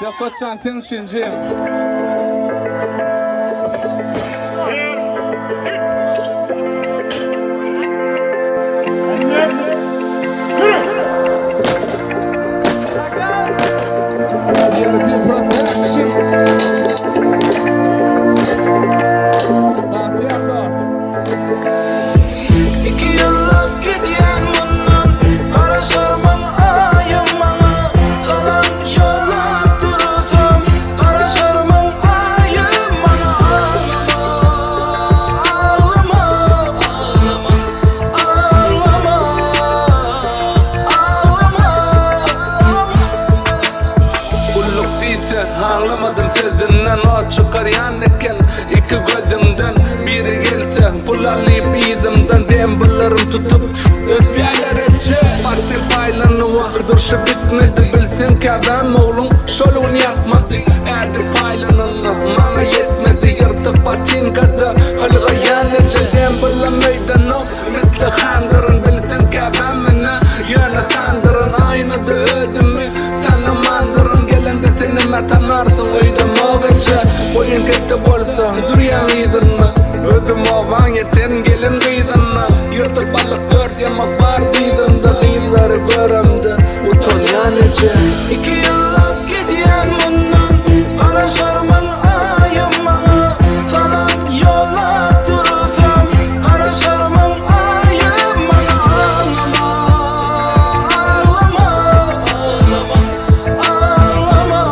Yapacağın tek şeyim. Anlamadım sözünden o çıkar yanıken iki gözümden biri gelse pulanlayıp idimden dembullarım tutup öpyalar etçe Bastı paylanı vakıdır şu bitmedi bilsin ki ben oğlum şolun yapmadı Erdi paylanını bana yetmedi yırtıp patin kadar halga yanıcı dembullar meydanı mitli kandırın bilsin ki ben mina yana sandırın aynı da ödümü sana mandırın gelende seni tanarsın uyudum o gece Boyun kette bolsa duryan idinna Özüm ovan yeten gelin gıydinna Yırtık balık dört yamak var diydinda Gıyları göremde utanyan ece 2 yıllık gidiyen bundan Araşarman ayım bana Sana yola durursam Araşarman ayım bana Ağlama, ağlama, ağlama,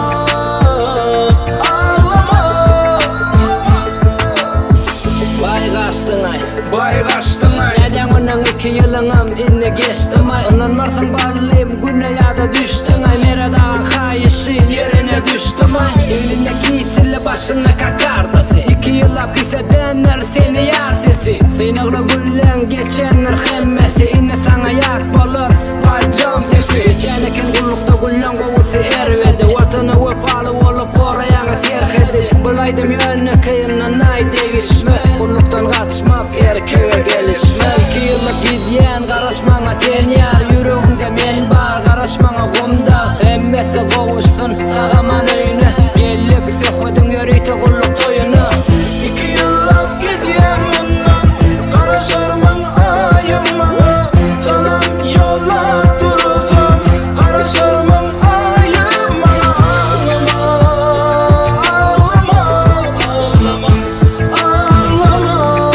Bay kaçtın ay Bay kaçtın ay Neden onun 2 yılınım inne geçtim ay Ondan varsın barlıyım güne ya da düştün ay Meredağın kayışın yerine düştüm ay Elindeki itille başına kakardı 2 yıla küsedenler seni yar sesi Seni güllen geçenler hemmesi İnne sana yak balır bacım sesi Geçen ekin kullukta güllen kovusu ervedi Vatını vefalı olup korayanı serhedi Bulaydım yönü kıyımdan ay değişme Kulluktan kaçmak erkeğe gelişme 2 yıllık gidiyen karışmana sen yar Yüreğimde men var karışmana kumda Emmesi kovuştun sağaman öyüne Gellik sehodun yörüyte kulluk toyunu 2 yıllık gidiyen bundan Araşarman ayım bana Sana yola durursam Araşarman ayım bana Ağlama, ağlama, ağlama, ağlama,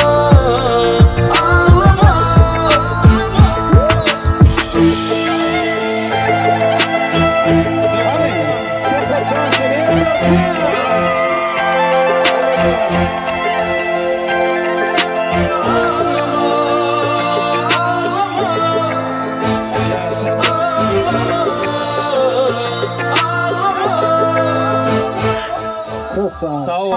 Sağ ol.